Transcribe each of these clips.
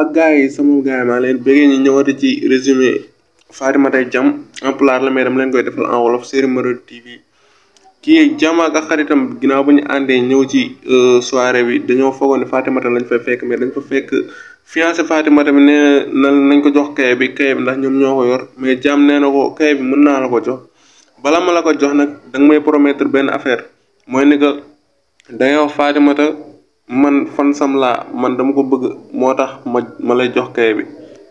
gars yi sama gars yi maa leen bëggee ñu ñëwati ci résumé Fatimata Jam en pulaar la mais dama leen koy defal en wolof série Marodi TV kii Jam ak xaritam ginnaaw ba ñu àndee ñëw ci soirée bi dañoo foogoon ne Fatimata lañ fay fekk mais dañ fa fekk fiancé Fatimata bi nee na nañ ko jox kaye bi ndax ñoom ñoo ko yor mais Jam nee na ko kaye bi mën naa la ko jox bala ma la ko jox nag danga may promettre benn affaire mooy ni que dangay wax Fatimata man fan sam laa man dama ko bëgg moo tax ma lay jox kaye bi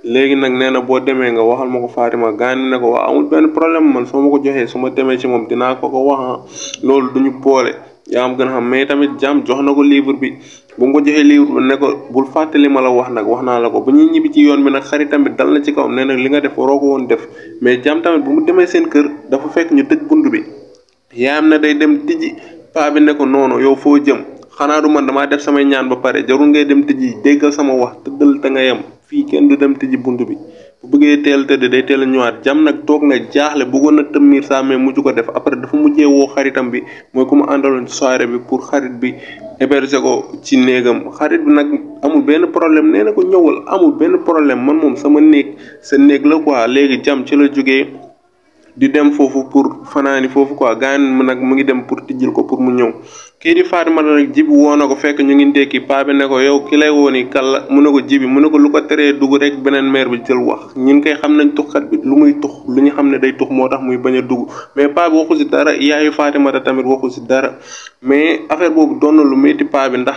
léegi nag nee na boo demee nga waxal ma ko Fatima gaani ne ko waa amul benn problème man soo ma ko joxee su ma demee ci moom dinaa ko wax loolu duñu boole yaa am gën a xam mais tamit Jam jox na ko livre bi bu mu ko joxee livre bi ne ko bul fàttali ma la wax nag wax naa la ko bu ñuy ñibbi ci yoon bi nag xaritam bi dal na ci kawam nee na li nga def waroo ko woon def mais Jam tamit bu mu demee seen kër dafa fekk ñu tëj bunt bi yaayam na day dem tijji paa bi ne ko noonu yow foo jëm xanaa du man damaa def samay ñaan ba pare jarul ngay dem tijji déggal sama wax tëddal te nga yem fii kenn du dem tijji bunt bi bu bëggee teel tëdd day teel a ñëwaat Jam nag toog na jaaxle bëggoon na tëmmir saa mais mujj ko def après dafa mujjee woo xaritam bi mooy ku ma àndaloon ci soirée bi pour xarit bi héberger ko ci néegam xarit bi nag amul benn problème nee na ko ñëwal amul benn problème man moom sama néeg sa néeg la quoi léegi Jam ci la jógee di dem foofu pour fanaani foofu quoi gaan mu nag mu ngi dem pour tijjil ko pour mu ñëw kii di Fatimata nag Jibi woo na ko fekk ñu ngi ndékki paa bi ne ko yow ki lay wooni kàlla mu ne ko Jibi mu ne ko lu ko teree dugg rek beneen maire bi jël wax ñun koy xam nañ tuxkat bi lu muy tux lu ñu xam ne day tux moo tax muy bañ a dugg mais paa bi waxu si dara yaayu Fatimata tamit waxu si dara mais affaire boobu doon na lu métti paa bi ndax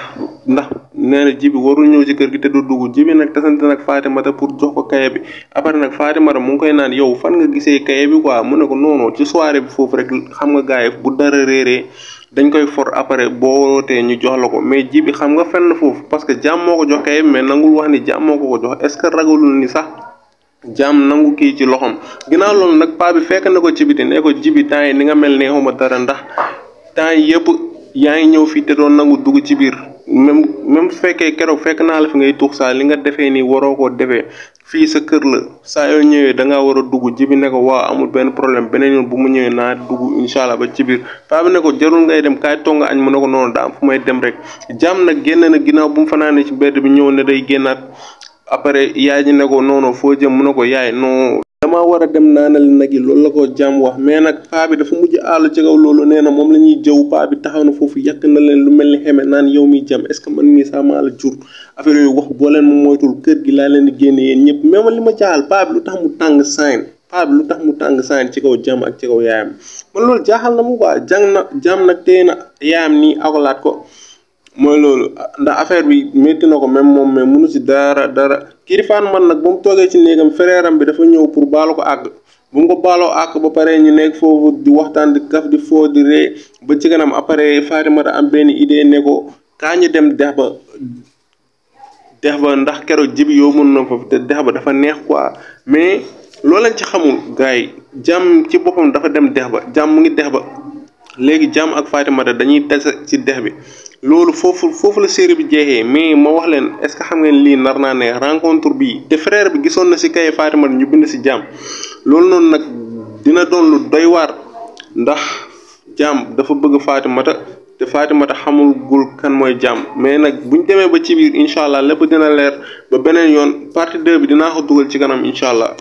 nee na Jibi warul ñëw ci kër gi te du dugg Jibi nag tasante nag Fatimata pour jox ko kaye bi après nag Fatimata mu ngi koy naan yow fan nga gisee kaye bi quoi mu ne ko non ci soirée bi foofu rek xam nga gars yi bu dara réeree dañ koy for après boo wootee ñu jox la ko mais Jibi xam nga fenn foofu parce que Jam moo ko jox kaye bi mais nangul wax ni Jam moo ko jox est-ce que ragalul ni sax Jam nangu kii ci loxom ginnaaw loolu nag paa bi fekk na ko ci biti ne ko Jibi temps yi ni nga mel ne xawma dara ndax temps yi yëpp yaa ngi ñëw fii te doon nangu dugg ci biir même fekkee keroog fekk naa la fi ngay tuux saa li nga defee nii waroo koo defee fii sa kër la saa yoo ñëwee da ngaa war a dugg Jibi ne ko waaw amul benn problème beneen yoon bu mu ñëwee naa dugg incha allah ba ci biir paa bi ne ko jarul ngay dem kaay toog nga añ mu ne ko noonu daa am fu may dem rek Jam nag génn na ginnaaw bu mu fanaanee ci mbedd bi ñëw ne day génnaat après yaay ji ne ko noonu foo jëm mu ne ko yaay non damaa war a dem naanal nag yi loolu la ko Jam wax mais nag paa bi dafa mujj àll ci kaw loolu nee na moom la ñuy jëw paa bi taxaw na foofu yàq na leen lu mel ni xeme naan yow mi Jam est-ce que man mii saa maa la jur affaire yooyu wax boo leen mu moytul kër gi laa leen di génne yéen ñëpp mais man li ma jaaxal paa bi lu tax mu tàng saañ ci kaw Jam ak ci kaw yaayam man loolu jaaxal na mu quoi Jam nag téye na yaayam nii akolaat ko mooy loolu ndax affaire bi métti na ko même moom mais mënu si dara kii di Fatimata nag ba mu toogee ci néegam frère am bi dafa ñëw pour baalu ko àgg bu mu ko baaloo àgg ba pare ñu nekk foofu di waxtaan di kaf di foo di ree ba ci kanam après Fatimata am benn idée ne ko kaa ñu dem dex ba ndax keroog Jibi yoo mën na foofu te dex ba dafa neex quoi mais loolu lañ ci xamul gars yi Jam ci boppam dafa dem dex ba Jam mu ngi dex ba léegi Jam ak Fatimata dañuy tase ci dex bi loolu foofu la série bi jeexee mais ma wax leen est-ce que xam ngeen lii nar naa ne rencontre bi te frère bi gisoon na ci kaye Fatimata ñu bind ci Jam loolu noonu nag dina doon lu doy waar ndax Jam dafa bëgg Fatimata te Fatimata xamul gul kan mooy Jam mais nag buñ demee ba ci biir incha allah lépp dina leer ba beneen yoon partie 2 bi dinaa ko dugal ci kanam incha allah.